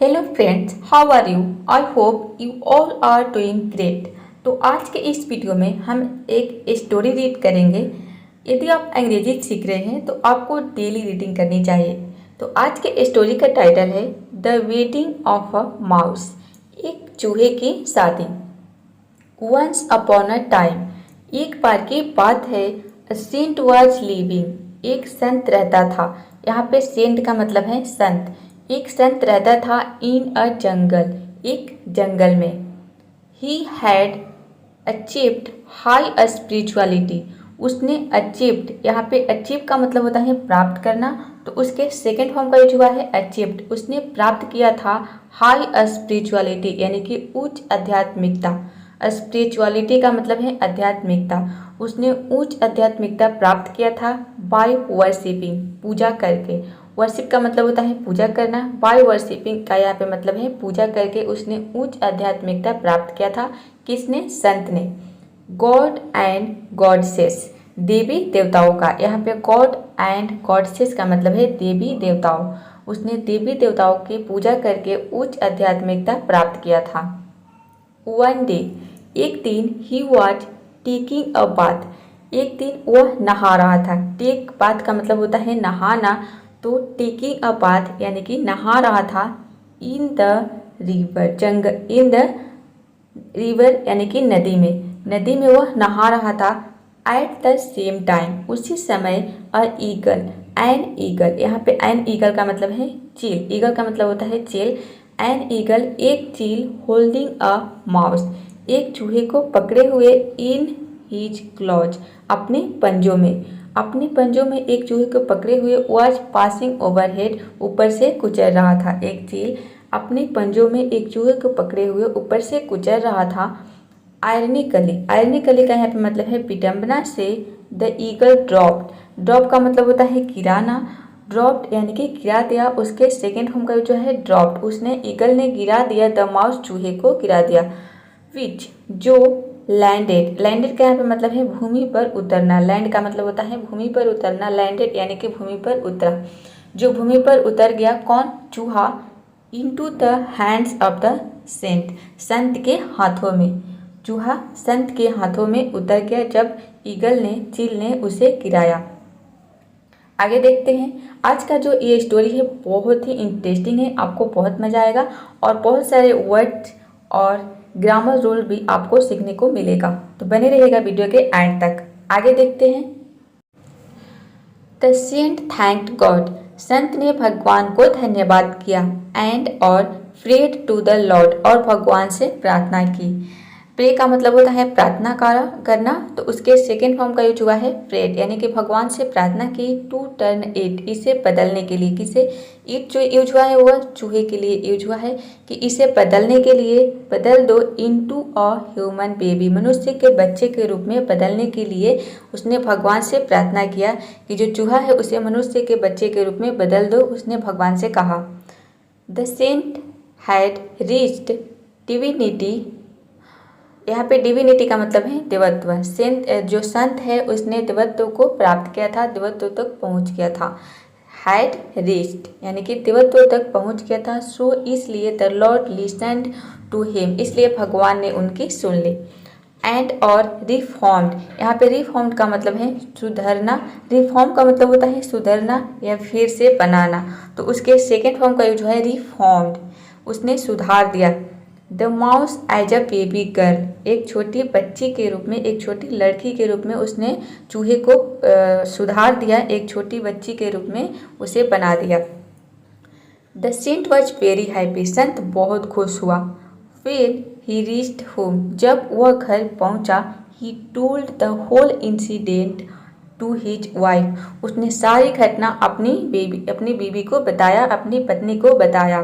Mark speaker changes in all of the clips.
Speaker 1: Hello friends, how are you? I hope you all are doing great. तो आज के इस वीडियो में हम एक स्टोरी रीड करेंगे। यदि आप अंग्रेजी सीख रहे हैं तो आपको डेली रीडिंग करनी चाहिए। तो आज के स्टोरी का टाइटल है the wedding of a mouse, एक चूहे की शादी। वंस अपॉन अ टाइम, एक बार की बात है, अ सेंट वाज लिविंग, एक संत रहता था। यहाँ पे सेंट का मतलब है संत। एक संत रहता था इन अ जंगल, एक जंगल में। He had achieved high spirituality, उसने अचीव्ड, यहाँ पे अचीव का मतलब होता है प्राप्त करना, तो उसके सेकेंड फॉर्म का यूज हुआ है अचीव्ड। उसने प्राप्त किया था हाई स्पिरिचुअलिटी यानी कि उच्च आध्यात्मिकता। स्पिरिचुअलिटी का मतलब है आध्यात्मिकता। उसने उच्च आध्यात्मिकता प्राप्त किया था बाय वर्शिपिंग, पूजा करके। वर्शिप का मतलब होता है पूजा करना, बाय वर्शिपिंग का यहाँ पे मतलब है पूजा करके उसने उच्च आध्यात्मिकता प्राप्त किया था। किसने? संत ने। गॉड एंड गॉडसेस, देवी देवताओं का। यहाँ पे गॉड एंड गॉडसेस का मतलब है देवी देवताओं। उसने देवी देवताओं की पूजा करके उच्च आध्यात्मिकता प्राप्त किया था। वन डे, एक दिन, he was taking a bath, एक दिन वह नहा रहा था। टेक बाथ का मतलब होता है नहाना, तो टेकिंग अ बाथ यानी कि नहा रहा था in the river, jungle, in the river यानी कि नदी में। नदी में वह नहा रहा था। एट द सेम टाइम, उसी समय, अ ईगल, एन ईगल, यहाँ पे एन ईगल का मतलब है चील, ईगल का मतलब होता है चील। एन ईगल, एक चील, होल्डिंग अ माउस, एक चूहे को पकड़े हुए, इन हीज क्लॉज, अपने पंजों में, अपने पंजों में एक चूहे को पकड़े हुए, वॉज पासिंग ओवरहेड, ऊपर से गुजर रहा था। एक चील अपने पंजों में एक चूहे को पकड़े हुए ऊपर से गुजर रहा था। आयरनिकली, आयरनिकली का यहाँ पे मतलब है विडंबना से, द ईगल ड्रॉप्ड, ड्रॉप का मतलब होता है गिराना, ड्रॉप्ड यानी कि गिरा दिया। उसके सेकेंड फॉर्म का जो है ड्रॉप्ड, उसने ईगल ने गिरा दिया द माउस, चूहे को गिरा दिया। विच, जो, लैंडेड, लैंडेड का यहाँ पे मतलब है भूमि पर उतरना। लैंड का मतलब होता है भूमि पर उतरना, लैंडेड यानी कि भूमि पर उतरा। जो भूमि पर उतर गया, कौन? चूहा। Into the hands of the saint, संत के हाथों में। चूहा संत के हाथों में उतर गया जब ईगल ने, चील ने उसे गिराया। आगे देखते हैं। आज का जो ये स्टोरी है बहुत ही इंटरेस्टिंग है, आपको बहुत मजा आएगा और बहुत सारे वर्ड्स और ग्रामर रूल भी आपको सीखने को मिलेगा। तो बने रहिएगा वीडियो के एंड तक। आगे देखते हैं। द सेंट थैंक्ड गॉड, संत ने भगवान को धन्यवाद किया। एंड और प्रेड टू द लॉर्ड, और भगवान से प्रार्थना की। प्रे का मतलब होता है प्रार्थना करना, तो उसके सेकेंड फॉर्म का यूज हुआ है प्रेड, यानी कि भगवान से प्रार्थना की। टू टर्न इट, इसे बदलने के लिए। किसे? इट जो यूज हुआ है वह चूहे के लिए यूज हुआ है कि इसे बदलने के लिए, बदल दो, इनटू अ ह्यूमन बेबी, मनुष्य के बच्चे के रूप में बदलने के लिए उसने भगवान से प्रार्थना किया कि जो चूहा है उसे मनुष्य के बच्चे के रूप में बदल दो, उसने भगवान से कहा। The saint had reached divinity, यहाँ पे डिविनिटी का मतलब है देवत्व। सेंट, जो संत है उसने देवत्व को प्राप्त किया था, देवत्व तक पहुँच गया था। हैड रीच्ड यानी कि देवत्व तक पहुँच गया था। सो इसलिए the lord listened to him, इसलिए भगवान ने उनकी सुन ली। एंड और रिफॉर्म्ड, यहाँ पे रिफॉर्म्ड का मतलब है सुधरना। रिफॉर्म का मतलब होता है सुधरना या फिर से बनाना, तो उसके सेकेंड फॉर्म का यूज है रिफॉर्म्ड, उसने सुधार दिया। The mouse as a baby girl, एक छोटी बच्ची के रूप में, एक छोटी लड़की के रूप में उसने चूहे को सुधार दिया, एक छोटी बच्ची के रूप में उसे बना दिया। The saint was very happy, संत बहुत खुश हुआ। फिर ही रीच्ड होम, जब वह घर पहुंचा, he told the whole incident to his wife, उसने सारी घटना अपनी बीवी को बताया, अपनी पत्नी को बताया।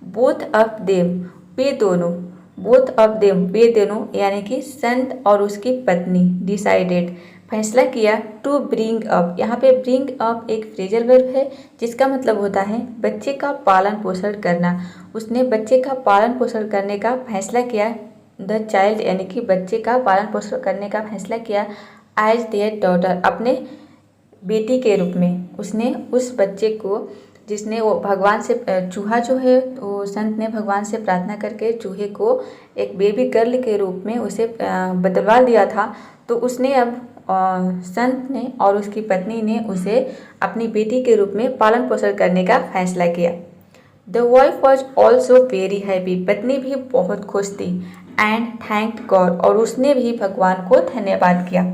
Speaker 1: बोथ ऑफ देम, वे दोनों, बोथ ऑफ देम, वे दोनों यानी कि संत और उसकी पत्नी, डिसाइडेड, फैसला किया, टू ब्रिंग अप, यहाँ पे ब्रिंग अप एक फ्रेजल वर्ब है जिसका मतलब होता है बच्चे का पालन पोषण करना। उसने बच्चे का पालन पोषण करने का फैसला किया। द चाइल्ड यानी कि बच्चे का पालन पोषण करने का फैसला किया। एज देयर डॉटर, अपने बेटी के रूप में उसने उस बच्चे को, जिसने वो भगवान से, चूहा जो है वो तो संत ने भगवान से प्रार्थना करके चूहे को एक बेबी गर्ल के रूप में उसे बदलवा दिया था। तो उसने अब संत ने और उसकी पत्नी ने उसे अपनी बेटी के रूप में पालन पोषण करने का फैसला किया। The wife was also very happy, पत्नी भी बहुत खुश थी। एंड थैंक्ड गॉड, और उसने भी भगवान को धन्यवाद किया।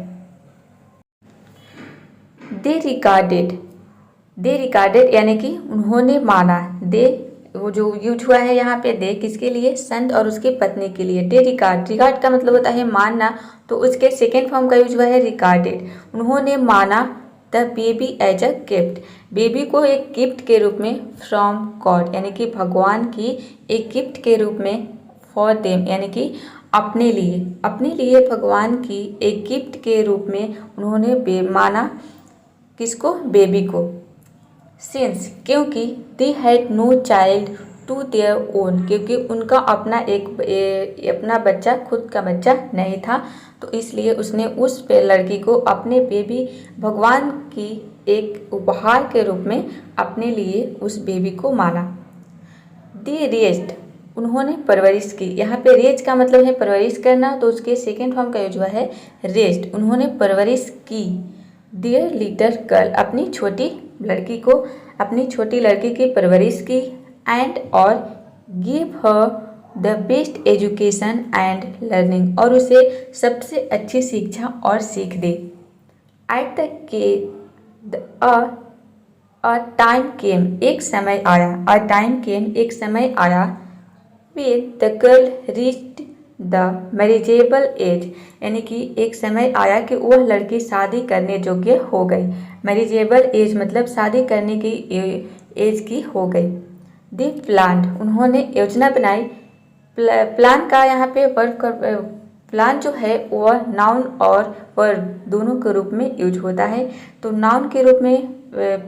Speaker 1: दे रिगार्डेड यानी कि उन्होंने माना। दे वो जो यूज हुआ है यहाँ पे दे किसके लिए, संत और उसकी पत्नी के लिए। दे रिगार्ड का मतलब होता है मानना, तो उसके सेकेंड फॉर्म का यूज हुआ है रिगार्डेड। उन्होंने माना the baby as a gift, baby को एक गिफ्ट के रूप में फ्रॉम गॉड यानी कि भगवान की एक गिफ्ट के रूप में, फॉर देम यानी कि अपने लिए भगवान की एक गिफ्ट के रूप में उन्होंने माना किसको, बेबी को। सिंस क्योंकि they had no child to their own, क्योंकि उनका अपना बच्चा खुद का बच्चा नहीं था, तो इसलिए उसने उस लड़की को अपने बेबी भगवान की एक उपहार के रूप में अपने लिए उस बेबी को माना। दे रेज्ड उन्होंने परवरिश की, यहाँ पे रेज का मतलब है परवरिश करना, तो उसके सेकेंड फॉर्म का यूज हुआ है रेज्ड, उन्होंने परवरिश की। देयर लिटिल गर्ल अपनी छोटी लड़की की परवरिश की। एंड और give her the best education and learning, और उसे सबसे अच्छी शिक्षा और सीख दी। एट अ टाइम केम एक समय आया with the girl reached the marriageable age, यानी कि एक समय आया कि वह लड़की शादी करने योग्य हो गई। मैरिजेबल एज मतलब शादी करने की एज की हो गई। दे प्लान्ड उन्होंने योजना बनाई। प्लान का यहाँ पे प्लान जो है वह नाउन और वर्ब दोनों के रूप में यूज होता है। तो नाउन के रूप में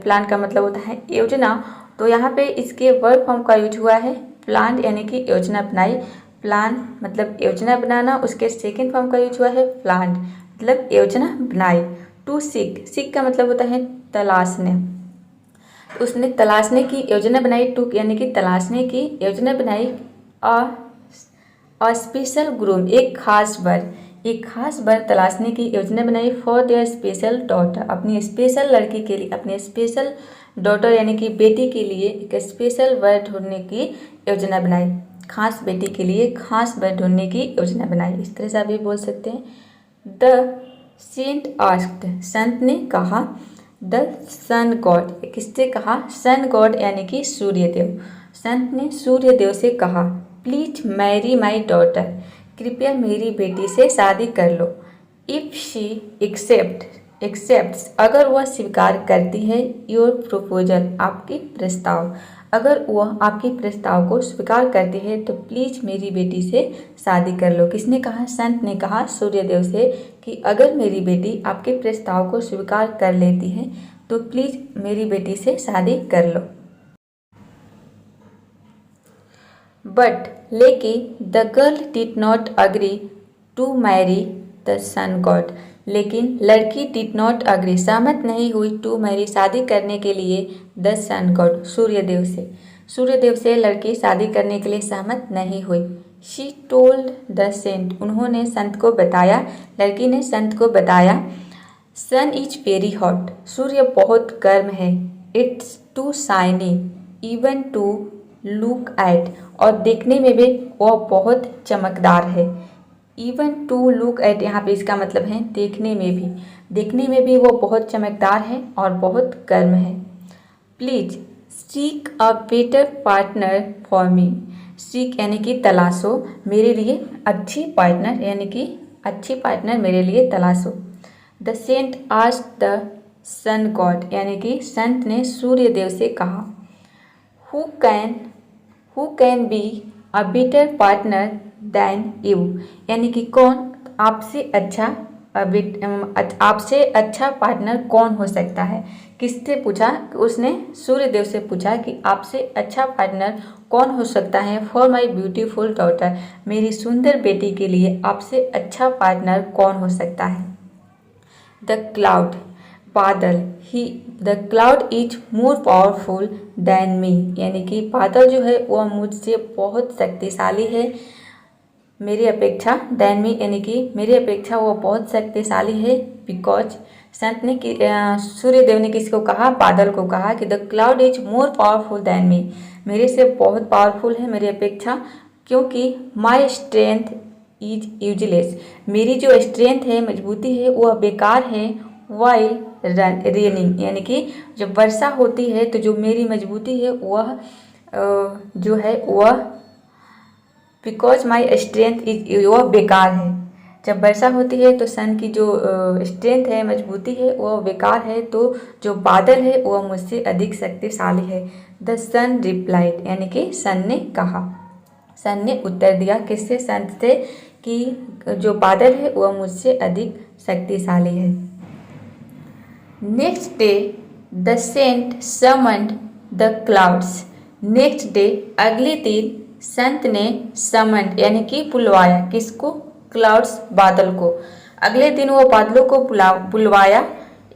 Speaker 1: प्लान का मतलब होता है योजना, तो यहाँ पे इसके वर्ब फॉर्म का यूज हुआ है प्लान यानी कि योजना बनाई। प्लान मतलब योजना बनाना, उसके सेकेंड फॉर्म का यूज हुआ है प्लान मतलब योजना बनाई। टू सीक का मतलब होता है तलाशने, उसने तलाशने की योजना बनाई। टू यानी कि तलाशने की योजना बनाई। स्पेशल ग्रूम एक खास वर तलाशने की योजना बनाई। फॉर देयर स्पेशल डॉटर अपनी स्पेशल लड़की के लिए, अपने स्पेशल डॉटर यानी कि बेटी के लिए एक स्पेशल वर ढूंढने की योजना बनाई। खास बेटी के लिए खास वर ढूंढने की योजना बनाई, इस तरह से आप ये बोल सकते हैं। द सेंट आस्क्ड संत ने कहा। द सन गॉड किससे कहा, सन गॉड यानी कि सूर्यदेव। संत ने सूर्यदेव से कहा प्लीज मैरी माई डॉटर कृपया मेरी बेटी से शादी कर लो। इफ शी एक्सेप्ट्स अगर वह स्वीकार करती है योर प्रपोजल आपकी प्रस्ताव, अगर वह आपकी प्रस्ताव को स्वीकार करती है तो प्लीज मेरी बेटी से शादी कर लो। किसने कहा, संत ने कहा सूर्यदेव से कि अगर मेरी बेटी आपके प्रस्ताव को स्वीकार कर लेती है तो प्लीज मेरी बेटी से शादी कर लो। बट लेकिन the girl did not agree to marry the sun god, लेकिन लड़की डिड नॉट अग्री सहमत नहीं हुई टू मैरी शादी करने के लिए द सन गॉड सूर्यदेव से लड़की शादी करने के लिए सहमत नहीं हुई। शी टोल्ड द सेंट उन्होंने संत को बताया, लड़की ने संत को बताया सन इज वेरी हॉट सूर्य बहुत गर्म है। It's too shiny even to look at और देखने में भी वह बहुत चमकदार है। इवन टू लुक एट यहाँ पे इसका मतलब है देखने में भी वो बहुत चमकदार है और बहुत गर्म है। Please seek a better partner for me, seek यानी कि तलाशो, मेरे लिए अच्छी पार्टनर यानी कि अच्छी पार्टनर मेरे लिए तलाशो। The saint asked the sun god यानी कि संत ने सूर्यदेव से कहा who can be a better partner than you, यानी कि कौन आपसे अच्छा पार्टनर कौन हो सकता है। किससे पूछा, उसने सूर्यदेव से पूछा कि आपसे अच्छा पार्टनर कौन हो सकता है। फॉर माई ब्यूटीफुल डॉटर मेरी सुंदर बेटी के लिए आपसे अच्छा पार्टनर कौन हो सकता है। द क्लाउड बादल, he the cloud is more powerful than me, यानी कि बादल जो है वह मुझसे बहुत शक्तिशाली है मेरी अपेक्षा। दैन मी यानी कि मेरी अपेक्षा वो बहुत शक्तिशाली है। बिकॉज संत ने सूर्यदेव ने किसको कहा, बादल को कहा कि the cloud is more powerful than मी, मेरे से बहुत पावरफुल है मेरी अपेक्षा, क्योंकि माई स्ट्रेंथ इज यूजलेस, मेरी जो स्ट्रेंथ है मजबूती है वह बेकार है। वाइल रेनिंग, यानी कि जब वर्षा होती है तो जो मेरी मजबूती है वह जो है वह बिकॉज माई स्ट्रेंथ इज वह बेकार है। जब वर्षा होती है तो सन की जो स्ट्रेंथ है मजबूती है वह बेकार है, तो जो बादल है वह मुझसे अधिक शक्तिशाली है। द सन रिप्लाइड, यानी कि सन ने कहा, सन ने उत्तर दिया किससे, सन से, कि जो बादल है वह मुझसे अधिक शक्तिशाली है। Next day the saint summoned the clouds, next day अगले दिन संत ने समन्ड यानी कि बुलवाया, किसको, क्लाउड्स बादल को। अगले दिन वो बादलों को बुलवाया।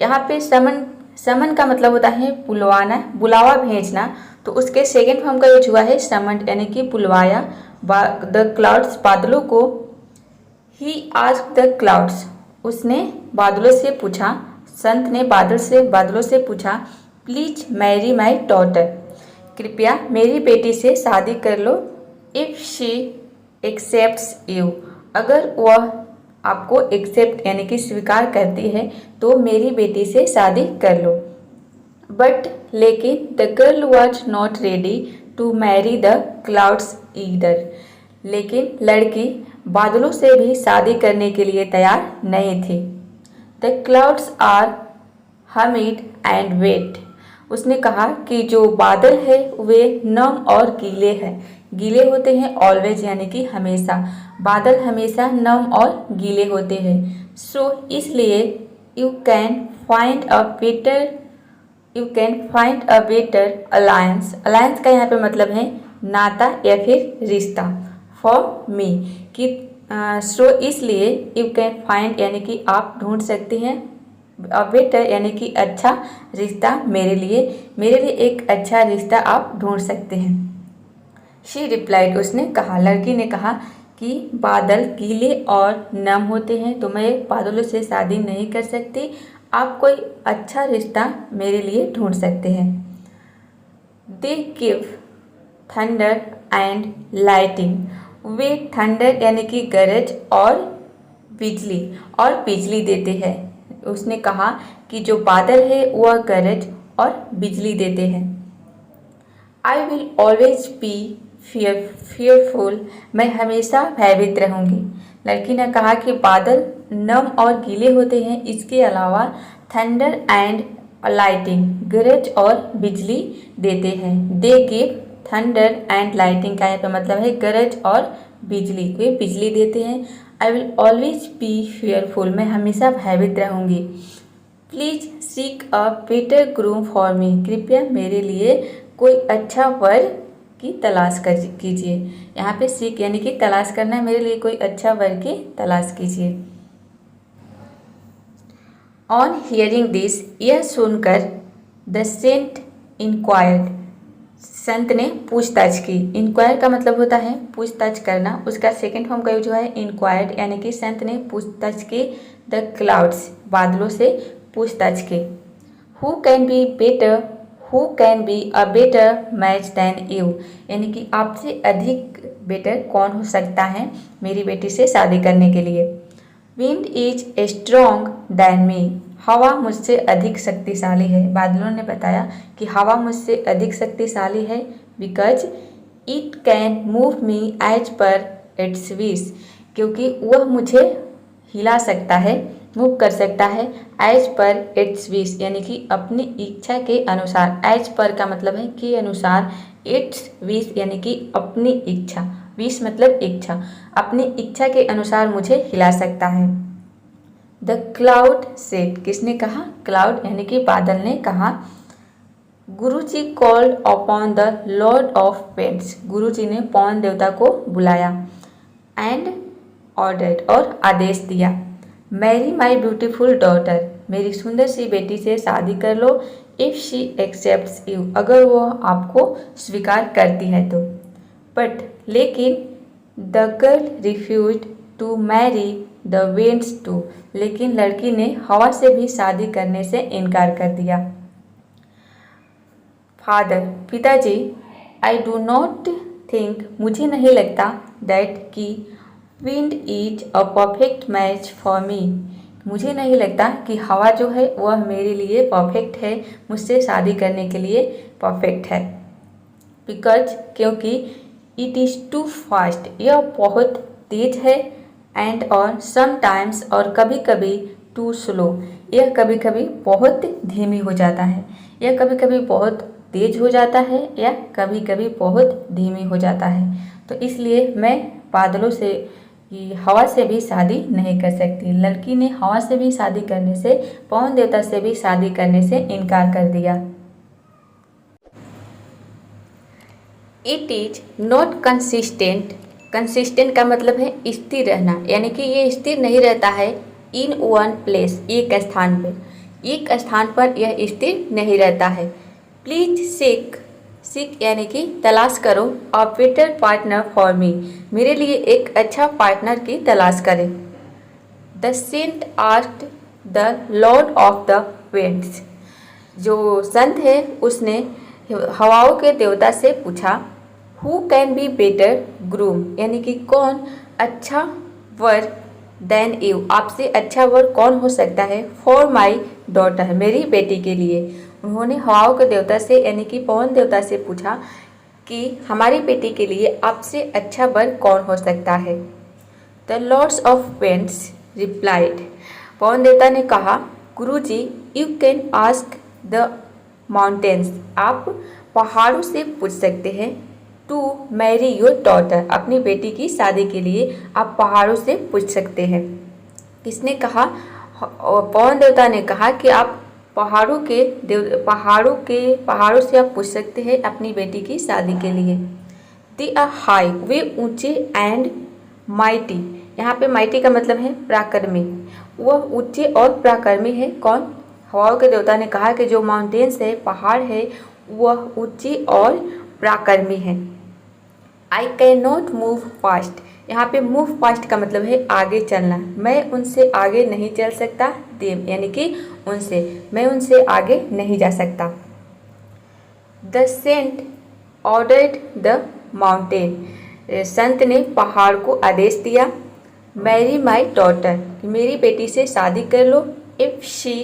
Speaker 1: यहाँ पे समन का मतलब होता है बुलवाना, बुलावा भेजना, तो उसके सेकेंड फॉर्म का यूज हुआ है समन्ड यानी कि बुलवाया द क्लाउड्स बादलों को। ही आस्क्ड द क्लाउड्स, उसने बादलों से पूछा, संत ने बादलों से पूछा, प्लीज मैरी माई डॉटर, कृपया मेरी बेटी से शादी कर लो। इफ़ शी एक्सेप्ट्स यू, अगर वह आपको एक्सेप्ट यानी कि स्वीकार करती है तो मेरी बेटी से शादी कर लो। बट लेकिन the girl was not ready to marry the clouds either, लेकिन लड़की बादलों से भी शादी करने के लिए तैयार नहीं थी। The clouds are humid and wet, उसने कहा कि जो बादल है वे नम और गीले हैं, गीले होते हैं ऑलवेज यानी कि हमेशा, बादल हमेशा नम और गीले होते हैं। सो इसलिए you can find a better alliance, alliance का यहाँ पे मतलब है नाता या फिर रिश्ता, फॉर मी कि सो इसलिए यू कैन फाइंड यानी कि आप ढूंढ सकते हैं, बेटर यानी कि अच्छा रिश्ता मेरे लिए एक अच्छा रिश्ता आप ढूंढ सकते हैं। शी रिप्लाइड, उसने कहा, लड़की ने कहा कि बादल गीले और नम होते हैं तो मैं बादलों से शादी नहीं कर सकती, आप कोई अच्छा रिश्ता मेरे लिए ढूंढ सकते हैं। They give thunder and lighting, way thunder यानी कि गरज और बिजली देते हैं। उसने कहा कि जो बादल है वह गरज और बिजली देते हैं। I will always be fearful, मैं हमेशा भयभीत रहूँगी। लड़की ने कहा कि बादल नम और गीले होते हैं, इसके अलावा थंडर एंड लाइटिंग, गरज और बिजली देते हैं। They give thunder and lighting का यहाँ पे मतलब है गरज और बिजली, वे बिजली देते हैं। I will always be fearful, मैं हमेशा भयभीत रहूँगी। Please seek a better groom for me, कृपया मेरे लिए कोई अच्छा वर की तलाश कीजिए। यहाँ पे सीख यानी कि तलाश करना, मेरे लिए कोई अच्छा वर की तलाश कीजिए। ऑन हियरिंग दिस, यह सुनकर द सेंट इंक्वायर्ड, संत ने पूछताछ की। इंक्वायर का मतलब होता है पूछताछ करना, उसका सेकेंड फॉर्म का यूज हुआ है इंक्वायर्ड यानी कि संत ने पूछताछ की। द क्लाउड्स, बादलों से पूछताछ की। Who can be a better match than you, यानी कि आपसे अधिक बेटर कौन हो सकता है मेरी बेटी से शादी करने के लिए। Wind is strong than me, हवा मुझसे अधिक शक्तिशाली है। बादलों ने बताया कि हवा मुझसे अधिक शक्तिशाली है। Because it can move me as per its wish, क्योंकि वह मुझे हिला सकता है, मूव कर सकता है। एज पर इट्स विश यानी कि अपनी इच्छा के अनुसार, एज पर का मतलब है के अनुसार, इट्स विश यानी कि अपनी इच्छा, विश मतलब इच्छा, अपनी इच्छा के अनुसार मुझे हिला सकता है। द क्लाउड सेड, किसने कहा, क्लाउड यानी कि बादल ने कहा। Guruji called upon the lord of paints, Guruji ने पवन देवता को बुलाया। एंड ऑर्डर्ड, और आदेश दिया। मैरी माई ब्यूटीफुल डॉटर, मेरी सुंदर सी बेटी से शादी कर लो इफ़ शी एक्सेप्ट्स यू, अगर वो आपको स्वीकार करती है तो। बट लेकिन the girl refused to marry the winds too, लेकिन लड़की ने हवा से भी शादी करने से इनकार कर दिया। फादर, पिताजी, आई डू नॉट थिंक, मुझे नहीं लगता, दैट कि wind is a perfect match for me, मुझे नहीं लगता कि हवा जो है वह मेरे लिए परफेक्ट है, मुझसे शादी करने के लिए परफेक्ट है। बिकॉज, क्योंकि इट इज़ टू फास्ट, यह बहुत तेज है, एंड और समटाइम्स, और कभी कभी टू स्लो, यह कभी कभी बहुत धीमी हो जाता है, यह कभी कभी बहुत तेज हो जाता है या कभी कभी बहुत धीमी हो जाता है। तो इसलिए मैं बादलों से, हवा से भी शादी नहीं कर सकती। लड़की ने हवा से भी शादी करने से, पवन देवता से भी शादी करने से इनकार कर दिया। It is not consistent, consistent का मतलब है स्थिर रहना, यानी कि ये स्थिर नहीं रहता है इन वन प्लेस, एक स्थान पर, एक स्थान पर यह स्थिर नहीं रहता है। प्लीज सीक, सीक यानी कि तलाश करो, a better partner for me, मेरे लिए एक अच्छा पार्टनर की तलाश करें। The saint asked the lord of the winds, जो संत है उसने हवाओं के देवता से पूछा, who can be better groom, यानी कि कौन अच्छा वर देन यू, आपसे अच्छा वर कौन हो सकता है, फॉर माई डॉटर, मेरी बेटी के लिए। उन्होंने हवाओं के देवता से यानी कि पवन देवता से पूछा कि हमारी बेटी के लिए आपसे अच्छा वर कौन हो सकता है। The lords of winds replied, Pavan देवता ने कहा, Guruji, you can ask the mountains, आप पहाड़ों से पूछ सकते हैं, टू मैरी योर डॉटर, अपनी बेटी की शादी के लिए आप पहाड़ों से पूछ सकते हैं। किसने कहा? पवन देवता ने कहा कि आप पहाड़ों से आप पूछ सकते हैं अपनी बेटी की शादी के लिए। दे आर हाई, वे ऊंचे, एंड माइटी, यहाँ पे माइटी का मतलब है पराक्रमी, वह ऊंचे और पराक्रमी है। कौन? हवाओं के देवता ने कहा कि जो माउंटेन्स है, पहाड़ है, वह ऊंची और पराक्रमी है। I can not move fast, यहाँ पे मूव फास्ट का मतलब है आगे चलना, मैं उनसे आगे नहीं चल सकता। देम यानी कि उनसे, मैं उनसे आगे नहीं जा सकता। The saint ordered the mountain, संत ने पहाड़ को आदेश दिया, मैरी माई डॉटर, मेरी बेटी से शादी कर लो, if she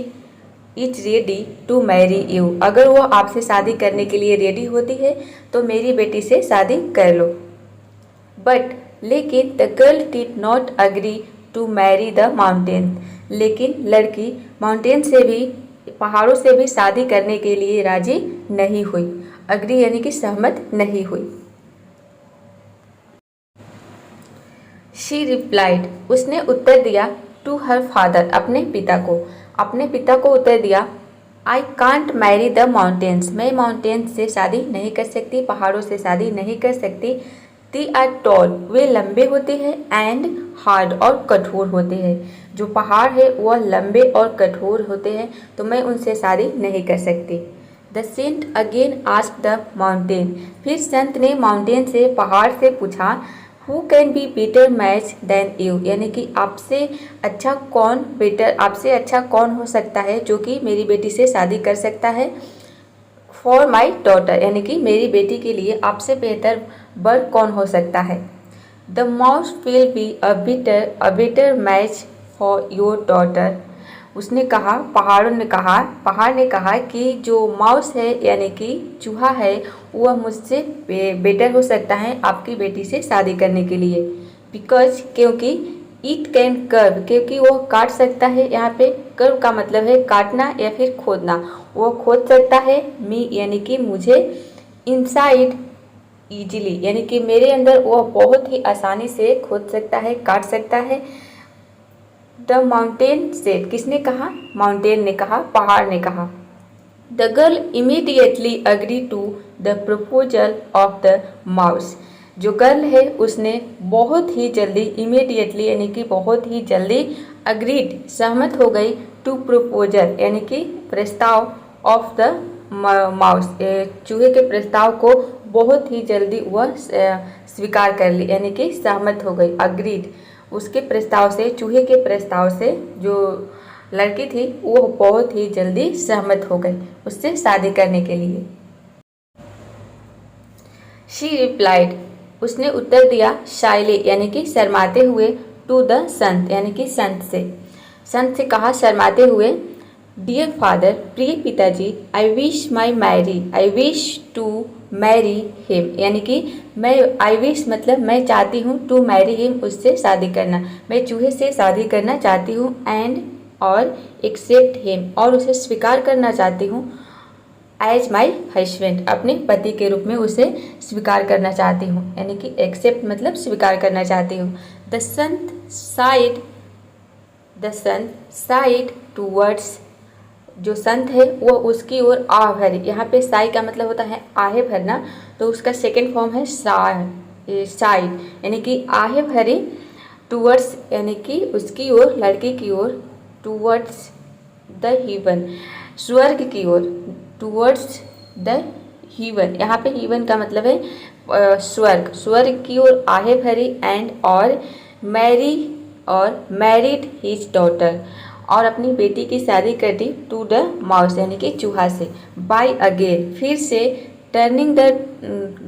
Speaker 1: is ready to marry you, अगर वो आपसे शादी करने के लिए रेडी होती है तो मेरी बेटी से शादी कर लो। बट लेकिन the girl did not agree to marry the mountain, लेकिन लड़की माउंटेन से भी, पहाड़ों से भी शादी करने के लिए राजी नहीं हुई। अग्री यानी कि सहमत नहीं हुई। शी रिप्लाइड, उसने उत्तर दिया, टू हर फादर, अपने पिता को उत्तर दिया, I can't marry the mountains, मैं माउंटेन्स से शादी नहीं कर सकती, पहाड़ों से शादी नहीं कर सकती। दे आर टॉल, वे लंबे होते हैं, एंड हार्ड, और कठोर होते हैं, जो पहाड़ है वह लंबे और कठोर होते हैं, तो मैं उनसे शादी नहीं कर सकती। The saint again asked the mountain, फिर संत ने माउंटेन से, पहाड़ से पूछा, who can be better match than you, यानी कि आपसे अच्छा कौन हो सकता है जो कि मेरी बेटी से शादी कर सकता है। फॉर माई डॉटर, यानी कि मेरी बेटी के लिए आपसे बेहतर वर कौन हो सकता है। The mouse will be a better match for your daughter, उसने कहा, पहाड़ ने कहा कि जो माउस है यानी कि चूहा है, वह मुझसे बेटर हो सकता है आपकी बेटी से शादी करने के लिए। बिकॉज, क्योंकि इट कैन कर्व, क्योंकि वो काट सकता है, यहाँ पे कर्व का मतलब है काटना या फिर खोदना, वो खोद सकता है, मी यानी कि मुझे, इनसाइड ईजिली यानी कि मेरे अंदर वह बहुत ही आसानी से खोद सकता है, काट सकता है। द माउंटेन सेड, किसने कहा? माउंटेन ने कहा, पहाड़ ने कहा। The girl immediately agree to the proposal of the mouse, जो गर्ल है उसने बहुत ही जल्दी, इमीडिएटली यानी कि बहुत ही जल्दी, अग्रीड सहमत हो गई, टू प्रपोजल यानी कि प्रस्ताव ऑफ द माउस, चूहे के प्रस्ताव को बहुत ही जल्दी वह स्वीकार कर ली यानी कि सहमत हो गई, अग्रीड। उसके प्रस्ताव से, चूहे के प्रस्ताव से जो लड़की थी वो बहुत ही जल्दी सहमत हो गई उससे शादी करने के लिए। शी रिप्लाइड, उसने उत्तर दिया, शाइली यानी कि शर्माते हुए, टू द संत यानी कि संत से कहा शर्माते हुए, डियर फादर, प्रिय पिताजी, I wish to marry him यानी कि आई विश मतलब मैं चाहती हूँ, टू मैरी हिम उससे शादी करना, मैं चूहे से शादी करना चाहती हूँ, एंड और एक्सेप्ट हिम और उसे स्वीकार करना चाहती हूँ, एज माई हस्बैंड अपने पति के रूप में उसे स्वीकार करना चाहती हूँ, यानी कि एक्सेप्ट मतलब स्वीकार करना चाहती हूँ। द संत साइड टूवर्ड्स, जो संत है वो उसकी ओर आह भरी, यहाँ पे साई का मतलब होता है आहे भरना, तो उसका सेकेंड फॉर्म है साइड यानी कि आहे भरी, टूवर्ड्स यानी कि उसकी ओर, लड़की की ओर, टूवर्ड्स द हीवन स्वर्ग की ओर, टूवर्ड्स द हीवन, यहाँ पे हीवन का मतलब है स्वर्ग की ओर आहे भरी, एंड और मैरिड हिज डॉटर और अपनी बेटी की शादी कर दी, टू द माउस यानी कि चूहा से, बाय अगेन फिर से, turning the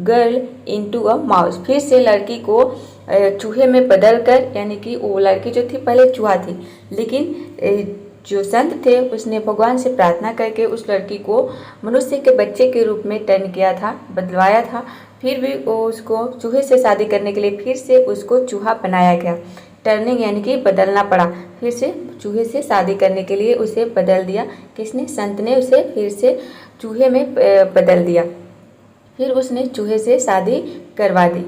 Speaker 1: girl into a mouse फिर से लड़की को चूहे में बदल कर, यानी कि वो लड़की जो थी पहले चूहा थी, लेकिन जो संत थे उसने भगवान से प्रार्थना करके उस लड़की को मनुष्य के बच्चे के रूप में टर्न किया था, बदलवाया था, फिर भी वो उसको चूहे से शादी करने के लिए फिर से उसको चूहा बनाया गया, टर्निंग यानी कि बदलना पड़ा, फिर से चूहे से शादी करने के लिए उसे बदल दिया, किसने, संत ने उसे फिर से चूहे में बदल दिया, फिर उसने चूहे से शादी करवा दी।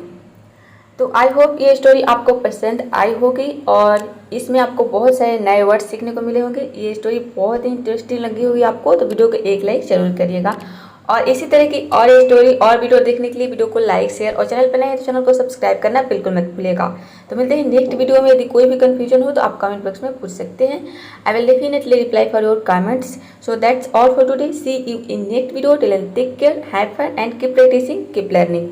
Speaker 1: तो आई होप ये स्टोरी आपको पसंद आई होगी और इसमें आपको बहुत सारे नए वर्ड सीखने को मिले होंगे। ये स्टोरी बहुत ही इंटरेस्टिंग लगी होगी आपको, तो वीडियो को एक लाइक जरूर करिएगा और इसी तरह की और स्टोरी और वीडियो देखने के लिए वीडियो को लाइक, शेयर और चैनल पर नए हैं तो चैनल को सब्सक्राइब करना बिल्कुल मत भूलिएगा। तो मिलते हैं नेक्स्ट वीडियो में। यदि कोई भी कंफ्यूजन हो तो आप कमेंट बॉक्स में पूछ सकते हैं। I will definitely reply for your comments. So that's all for today. See you in next video. Till then take care, have fun and keep practising, keep learning.